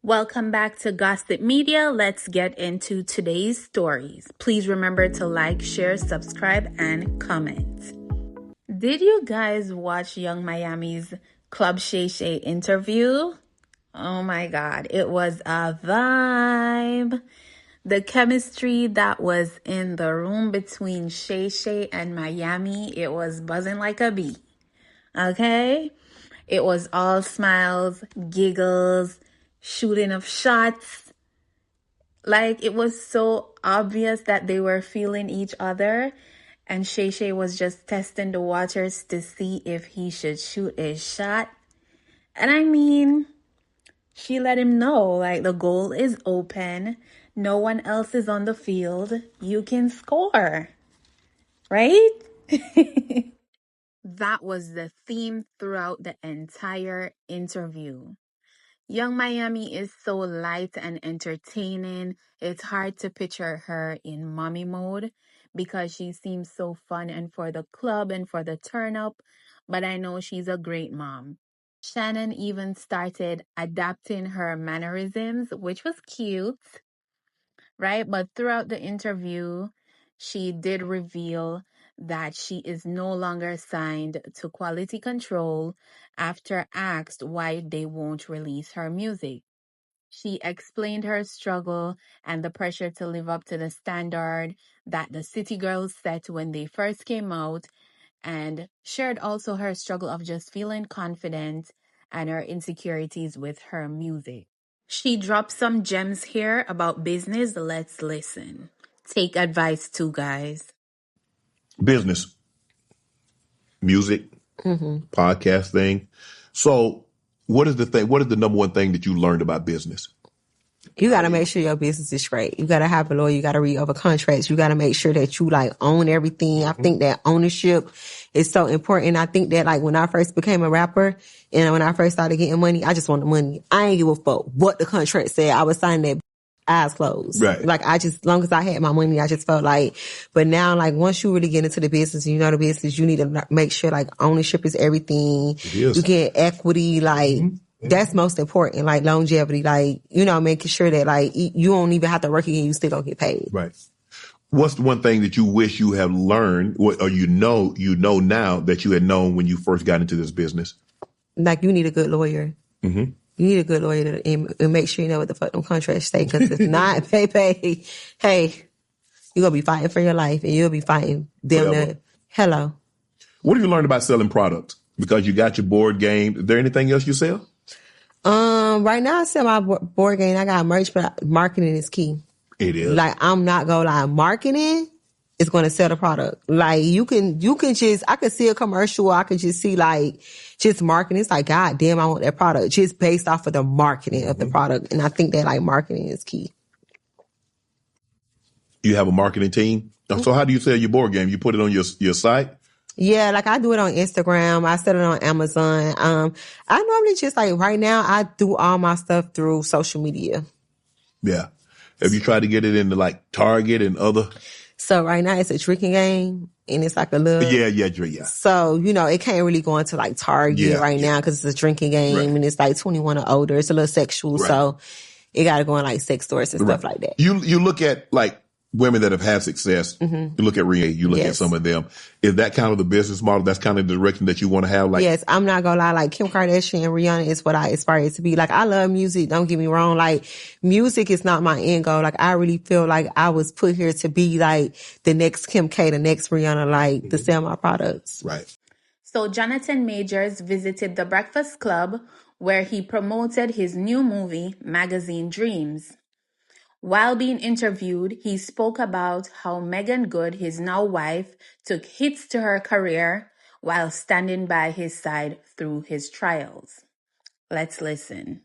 Welcome back to Gossip Media. Let's get into today's stories. Please remember to like, share, subscribe, and comment. Did you guys watch Young Miami's Club Shay interview? Oh my God, it was a vibe. The chemistry that was in the room between Shay and Miami, it was buzzing like a bee. Okay? It was all smiles, giggles, shooting of shots. Like, it was so obvious that they were feeling each other. And Shay was just testing the waters to see if he should shoot a shot. And I mean, she let him know, like, the goal is open. No one else is on the field. You can score. Right? That was the theme throughout the entire interview. Young Miami is so light and entertaining. It's hard to picture her in mommy mode because she seems so fun and for the club and for the turn up, but I know she's a great mom. Shannon even started adapting her mannerisms, which was cute, right? But throughout the interview, she did reveal that she is no longer signed to Quality Control after asked why they won't release her music. She explained her struggle and the pressure to live up to the standard that the City Girls set when they first came out, and shared also her struggle of just feeling confident and her insecurities with her music. She dropped some gems here about business. Let's listen. Take advice too, guys. Business, music, podcast thing. So what is the thing? What is the number one thing that you learned about business? You got to make sure your business is straight. You got to have a lawyer. You got to read over contracts. You got to make sure that you like own everything. I think that ownership is so important. I think that like when I first became a rapper and when I first started getting money, I just wanted money. I ain't give a fuck what the contract said. I was signing that eyes closed. Right. Like as long as I had my money, I just felt like, but now like once you really get into the business and you know the business, you need to make sure like ownership is everything. It is. You get equity, like, that's most important, like longevity, like, you know, making sure that like you don't even have to work again, you still don't get paid. Right. What's the one thing that you wish you have learned or you know now that you had known when you first got into this business? Like you need a good lawyer. You need a good lawyer and make sure you know what the fuck them contracts say, because if not, hey, you're going to be fighting for your life and you'll be fighting them. Hello. What have you learned about selling products? Because you got your board game. Is there anything else you sell? Right now I sell my board game. I got merch, but marketing is key. It is. Like, I'm not gonna lie, marketing is going to sell the product. Like, you can just, I could see a commercial, I could just see like, just marketing. It's like, God damn, I want that product just based off of the marketing of the product. And I think that like marketing is key. You have a marketing team? So how do you sell your board game? You put it on your site? Yeah, like I do it on Instagram. I sell it on Amazon. I normally just like right now I do all my stuff through social media. Yeah. Have you tried to get it into like Target and other? So right now it's a drinking game and it's like a little. Yeah. So, you know, it can't really go into like Target now because it's a drinking game and it's like 21 or older. It's a little sexual. Right. So it got to go in like sex stores and stuff like that. You look at like women that have had success. You look at Ria, you look at some of them. Is that kind of the business model? That's kind of the direction that you want to have? Like, yes, I'm not gonna lie. Like Kim Kardashian and Rihanna is what I aspire to be. Like, I love music. Don't get me wrong. Like, music is not my end goal. Like, I really feel like I was put here to be like the next Kim K, the next Rihanna, like to sell my products. Right. So Johnathan Majors visited the Breakfast Club where he promoted his new movie, Magazine Dreams. While being interviewed, he spoke about how Megan Good, his now wife, took hits to her career while standing by his side through his trials. Let's listen.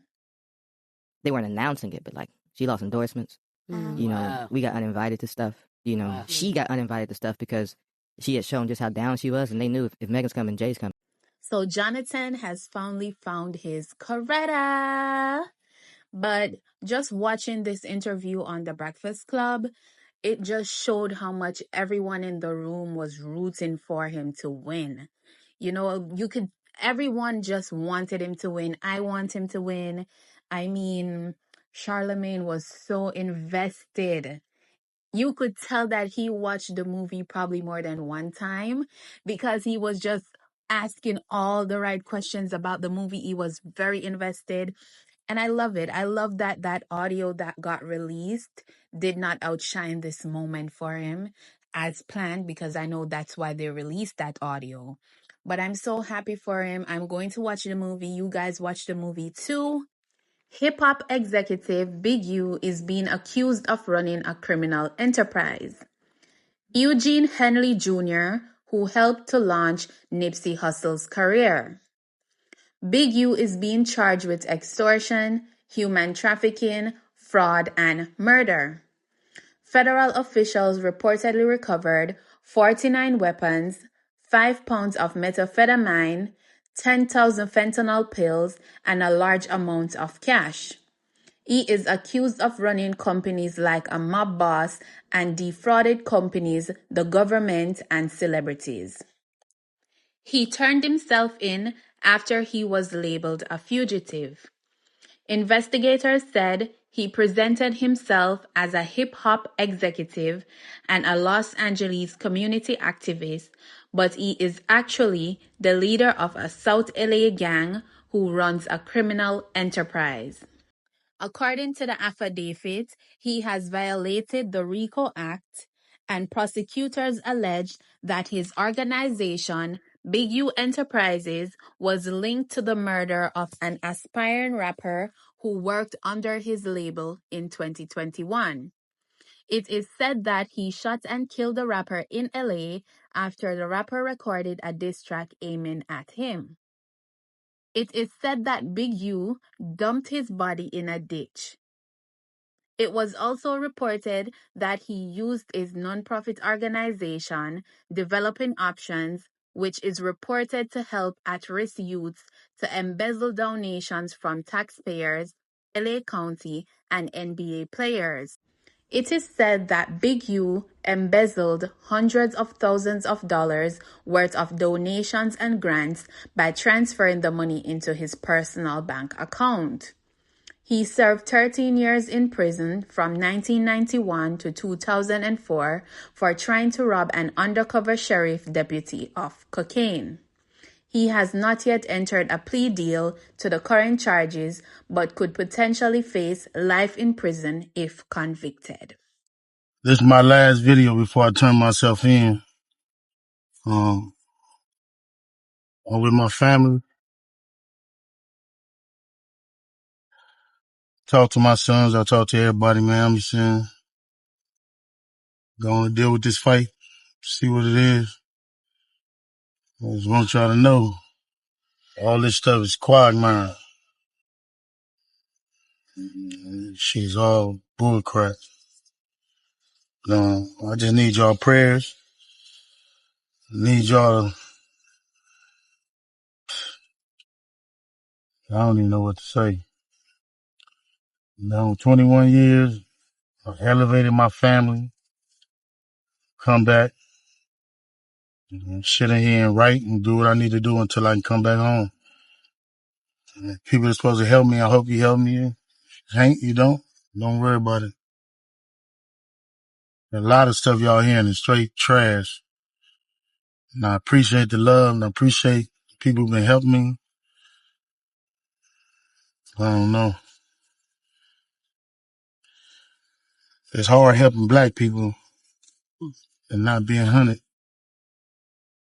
They weren't announcing it, but like she lost endorsements. You know, we got uninvited to stuff. You know, she got uninvited to stuff because she had shown just how down she was, and they knew if Megan's coming, Jay's coming. So Johnathan has finally found his Coretta. But just watching this interview on The Breakfast Club, it just showed how much everyone in the room was rooting for him to win. You know, everyone just wanted him to win. I want him to win. I mean, Charlemagne was so invested. You could tell that he watched the movie probably more than one time because he was just asking all the right questions about the movie. He was very invested. And I love it. I love that that audio that got released did not outshine this moment for him as planned, because I know that's why they released that audio. But I'm so happy for him. I'm going to watch the movie. You guys watch the movie too. Hip hop executive Big U is being accused of running a criminal enterprise. Eugene Henley Jr., who helped to launch Nipsey Hussle's career. Big U is being charged with extortion, human trafficking, fraud, and murder. Federal officials reportedly recovered 49 weapons, 5 pounds of methamphetamine, 10,000 fentanyl pills, and a large amount of cash. He is accused of running companies like a mob boss and defrauded companies, the government, and celebrities. He turned himself in after he was labeled a fugitive. Investigators said he presented himself as a hip-hop executive and a Los Angeles community activist, but he is actually the leader of a South LA gang who runs a criminal enterprise. According to the affidavit, he has violated the RICO Act, and prosecutors alleged that his organization, Big U Enterprises, was linked to the murder of an aspiring rapper who worked under his label in 2021. It is said that he shot and killed the rapper in LA after the rapper recorded a diss track aiming at him. It is said that Big U dumped his body in a ditch. It was also reported that he used his nonprofit organization, Developing Options, which is reported to help at-risk youths, to embezzle donations from taxpayers, LA County, and NBA players. It is said that Big U embezzled hundreds of thousands of dollars worth of donations and grants by transferring the money into his personal bank account. He served 13 years in prison from 1991 to 2004 for trying to rob an undercover sheriff deputy of cocaine. He has not yet entered a plea deal to the current charges, but could potentially face life in prison if convicted. This is my last video before I turn myself in. I'm with my family. Talk to my sons. I talk to everybody, man. I'm just saying, going to deal with this fight, see what it is. I just want y'all to know, all this stuff is quagmire. She's all bullcrap. I just need y'all prayers. Need y'all to, I don't even know what to say. 21 years, I've elevated my family, come back, sit in here and write and do what I need to do until I can come back home. People are supposed to help me. I hope you help me. Hank, you don't worry about it. A lot of stuff y'all hearing is straight trash. And I appreciate the love and I appreciate people who've been helping me. I don't know. It's hard helping black people and not being hunted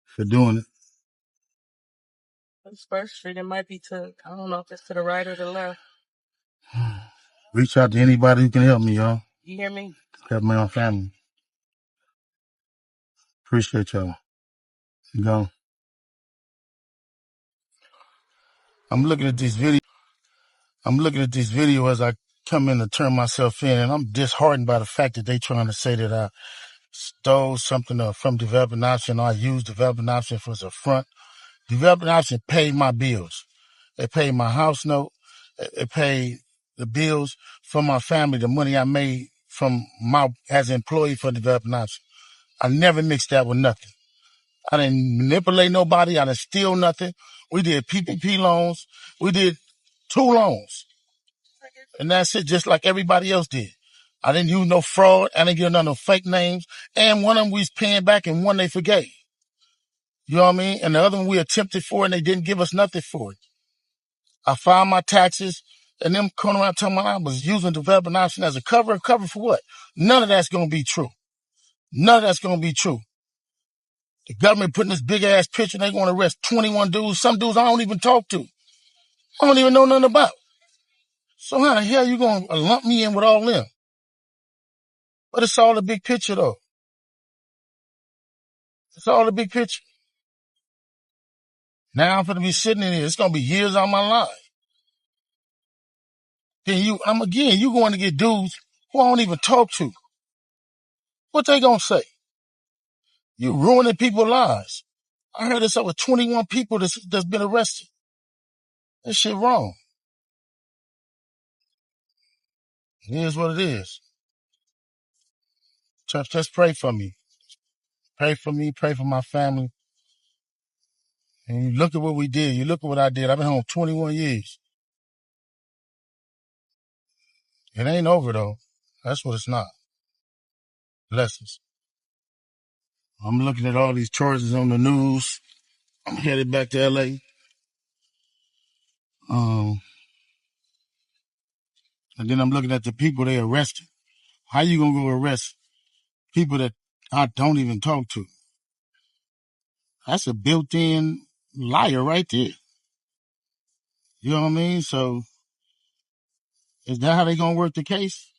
for doing it. First Street, it might be I don't know if it's to the right or the left. Reach out to anybody who can help me, y'all. You hear me? Help my own family. Appreciate y'all. Go. I'm looking at this video as I come in to turn myself in, and I'm disheartened by the fact that they trying to say that I stole something from Developing Option, or I used Developing Option as a front. Developing Option paid my bills. They paid my house note. They paid the bills for my family, the money I made as an employee for Developing Option. I never mixed that with nothing. I didn't manipulate nobody. I didn't steal nothing. We did PPP loans. We did 2 loans. And that's it, just like everybody else did. I didn't use no fraud. I didn't give none of fake names. And one of them we was paying back and one they forgave. You know what I mean? And the other one we attempted for and they didn't give us nothing for it. I filed my taxes and them coming around telling me I was using development option as a cover. Cover for what? None of that's going to be true. None of that's going to be true. The government putting this big ass picture and they going to arrest 21 dudes. Some dudes I don't even talk to. I don't even know nothing about. So how the hell you going to lump me in with all them? But it's all the big picture though. It's all the big picture. Now I'm going to be sitting in here. It's going to be years on my life. Then you going to get dudes who I don't even talk to. What they going to say? You ruining people's lives. I heard it's over 21 people that's been arrested. That shit wrong. It is what it is. Church, just pray for me. Pray for me. Pray for my family. And you look at what we did. You look at what I did. I've been home 21 years. It ain't over though. That's what it's not. Blessings. I'm looking at all these charges on the news. I'm headed back to LA. And then I'm looking at the people they arrested. How you gonna go arrest people that I don't even talk to? That's a built-in liar right there. You know what I mean? So is that how they gonna work the case?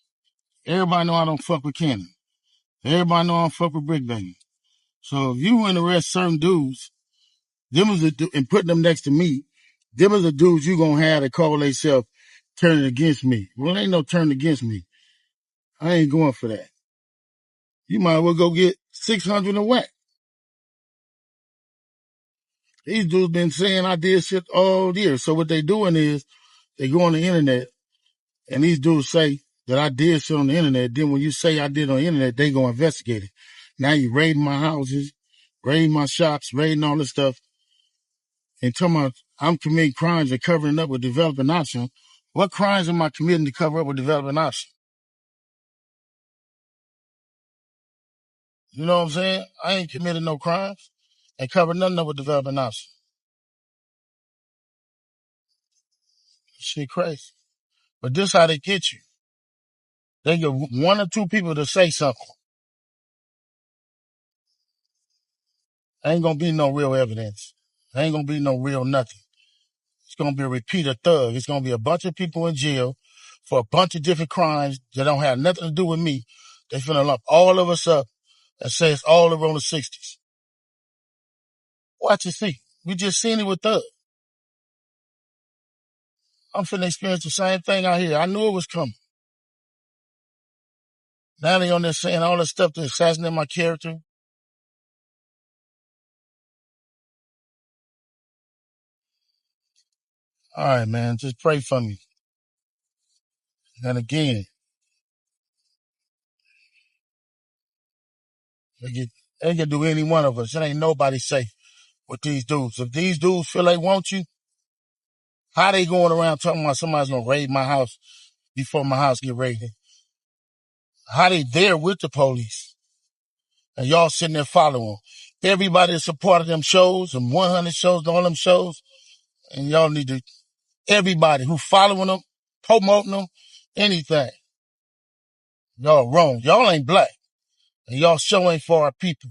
Everybody know I don't fuck with Cannon. Everybody know I don't fuck with Brickbanging. So if you want to arrest certain dudes, and put them next to me, them are the dudes you gonna have to call themselves turning against me. Well, ain't no turn against me. I ain't going for that. You might as well go get 600 and whack. These dudes been saying I did shit all year. So what they doing is they go on the internet and these dudes say that I did shit on the internet. Then when you say I did on the internet, they go investigate it. Now you raiding my houses, raiding my shops, raiding all this stuff. And talking about I'm committing crimes and covering up with developing option. What crimes am I committing to cover up with developing option? You know what I'm saying? I ain't committed no crimes and covered nothing up with developing option. Shit crazy. But this how they get you. They get one or two people to say something. Ain't gonna be no real evidence. Ain't gonna be no real nothing. It's gonna be a repeat of thug. It's gonna be a bunch of people in jail for a bunch of different crimes that don't have nothing to do with me. They finna lump all of us up and say it's all around the 60s. Watch and see. We just seen it with thug. I'm finna experience the same thing out here. I knew it was coming. Now they on there saying all this stuff to assassinate my character. All right, man. Just pray for me. And again, they can do any one of us. It ain't nobody safe with these dudes. If these dudes feel they want you, how they going around talking about somebody's gonna raid my house before my house get raided? How they there with the police? And y'all sitting there following them. Everybody that's a part of them shows, and 100 shows, and all them shows, and y'all need to, everybody who following them, promoting them, anything. Y'all wrong. Y'all ain't black. And y'all show ain't for our people.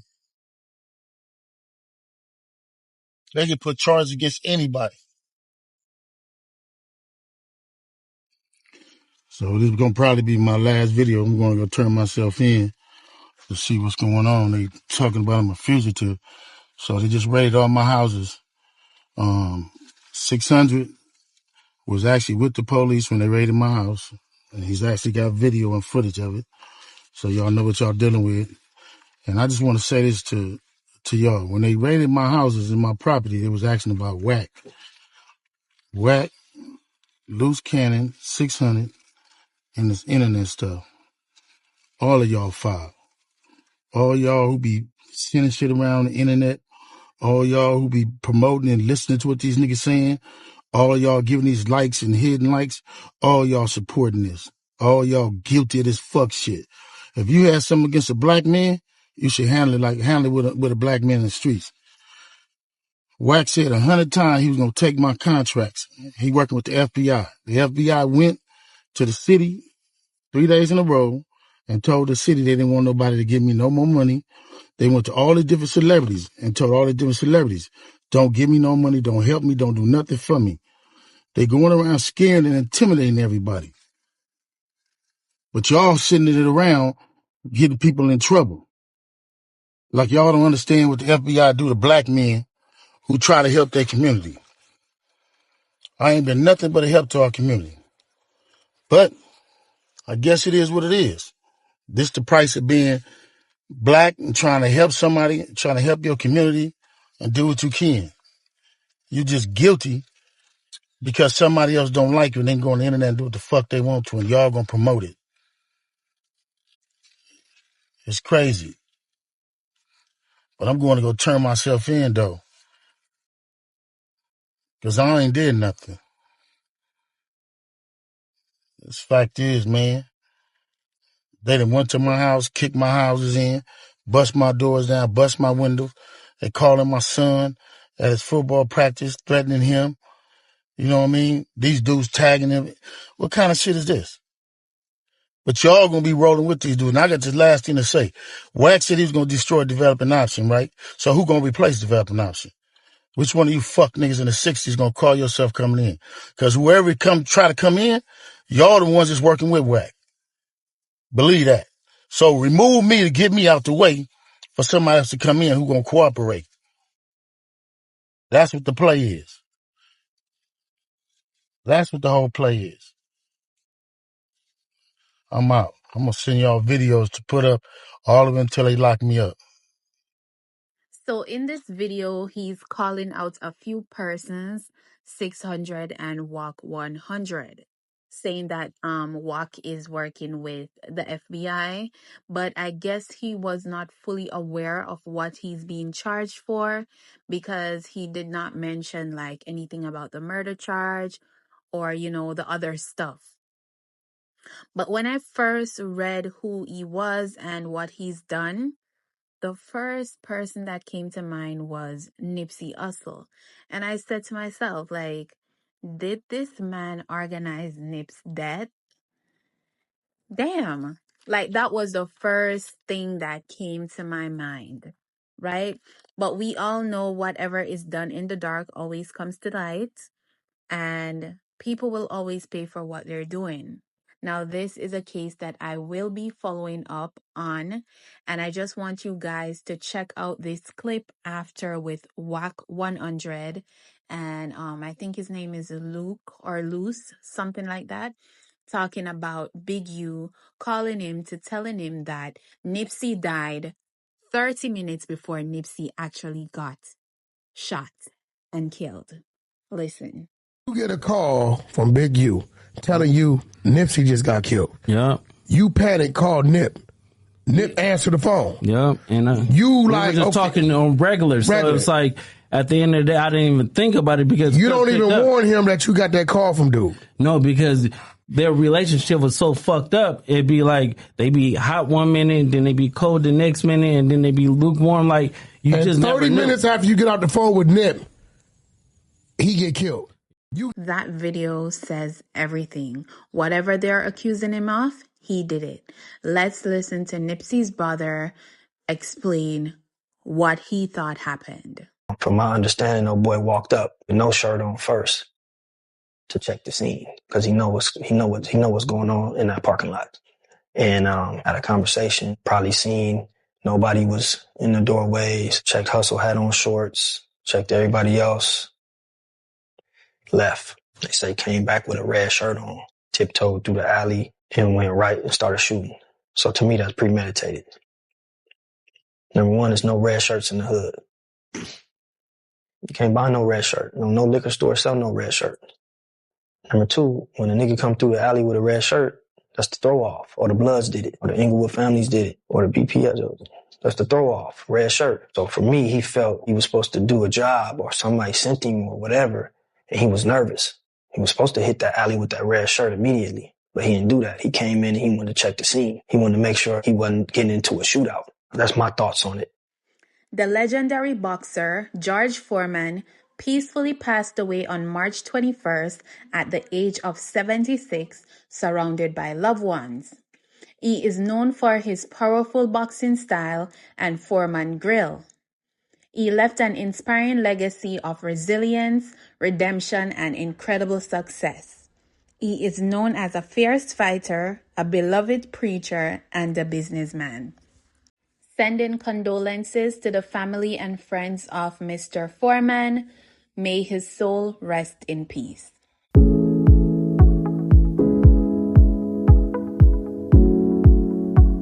They can put charges against anybody. So this is going to probably be my last video. I'm going to go turn myself in to see what's going on. They talking about I'm a fugitive. So they just raided all my houses. 600 was actually with the police when they raided my house. And he's actually got video and footage of it. So y'all know what y'all dealing with. And I just want to say this to y'all. When they raided my houses and my property, they was asking about whack. Whack, loose cannon, 600, and this internet stuff. All of y'all filed. All y'all who be sending shit around the internet, all y'all who be promoting and listening to what these niggas saying, All y'all giving these likes and hidden likes, all y'all supporting this. All y'all guilty of this fuck shit. If you had something against a black man, you should handle it with a black man in the streets. Wack said 100 times he was going to take my contracts. He working with the FBI. The FBI went to the city 3 days in a row and told the city they didn't want nobody to give me no more money. They went to all the different celebrities and told all the different celebrities, don't give me no money, don't help me, don't do nothing for me. They going around scaring and intimidating everybody. But y'all sitting it around getting people in trouble. Like y'all don't understand what the FBI do to black men who try to help their community. I ain't been nothing but a help to our community. But I guess it is what it is. This the price of being black and trying to help somebody, trying to help your community and do what you can. You just guilty because somebody else don't like you and they go on the internet and do what the fuck they want to and y'all gonna promote it. It's crazy. But I'm going to go turn myself in though. Because I ain't did nothing. This fact is, man, they done went to my house, kicked my houses in, bust my doors down, bust my windows. They calling my son at his football practice, threatening him. You know what I mean? These dudes tagging him. What kind of shit is this? But y'all gonna be rolling with these dudes. And I got this last thing to say. Wack said he was gonna destroy developing option, right? So who gonna replace developing option? Which one of you fuck niggas in the 60s gonna call yourself coming in? Because whoever try to come in, y'all the ones that's working with Wack. Believe that. So remove me to get me out the way for somebody else to come in who gonna cooperate. That's what the play is. That's what the whole play is. I'm out. I'm gonna send y'all videos to put up all of them until they lock me up. So in this video, he's calling out a few persons, 600 and Walk 100, saying that Walk is working with the FBI, but I guess he was not fully aware of what he's being charged for because he did not mention like anything about the murder charge or, you know, the other stuff. But when I first read who he was and what he's done, the first person that came to mind was Nipsey Hussle. And I said to myself, like, did this man organize Nip's death? Damn. Like, that was the first thing that came to my mind, right? But we all know whatever is done in the dark always comes to light, and people will always pay for what they're doing. Now, this is a case that I will be following up on, and I just want you guys to check out this clip after with Wack 100, and I think his name is Luke or Luce, something like that, talking about Big U, calling him to telling him that Nipsey died 30 minutes before Nipsey actually got shot and killed. Listen. You get a call from Big U telling you Nipsey just got killed. Yeah. You panic, call Nip. Nip answer the phone. Yeah. And you we like were just talking on regular. So it's like at the end of the day, I didn't even think about it because you don't even warn him that you got that call from dude. No, because their relationship was so fucked up. It'd be like they be hot one minute, then they be cold the next minute, and then they be lukewarm. Like you and just 30 never minutes after you get out the phone with Nip, he get killed. That video says everything. Whatever they're accusing him of, he did it. Let's listen to Nipsey's brother explain what he thought happened. From my understanding, old boy walked up with no shirt on first to check the scene because he know what's going on in that parking lot. And had a conversation, probably seen nobody was in the doorways, checked Hussle had on shorts, checked everybody else, left. They say came back with a red shirt on, tiptoed through the alley and went right and started shooting. So to me, that's premeditated. Number one, there's no red shirts in the hood. You can't buy no red shirt. No liquor store sell no red shirt. Number two, when a nigga come through the alley with a red shirt, that's the throw off. Or the Bloods did it. Or the Inglewood families did it. Or the BPS. That's the throw off. Red shirt. So for me, he felt he was supposed to do a job or somebody sent him or whatever. and he was nervous. He was supposed to hit that alley with that red shirt immediately, but he didn't do that. He came in and he wanted to check the scene. He wanted to make sure he wasn't getting into a shootout. That's my thoughts on it. The legendary boxer, George Foreman, peacefully passed away on March 21st at the age of 76, surrounded by loved ones. He is known for his powerful boxing style and Foreman grill. He left an inspiring legacy of resilience, redemption, and incredible success. He is known as a fierce fighter, a beloved preacher, and a businessman. Sending condolences to the family and friends of Mr. Foreman. May his soul rest in peace.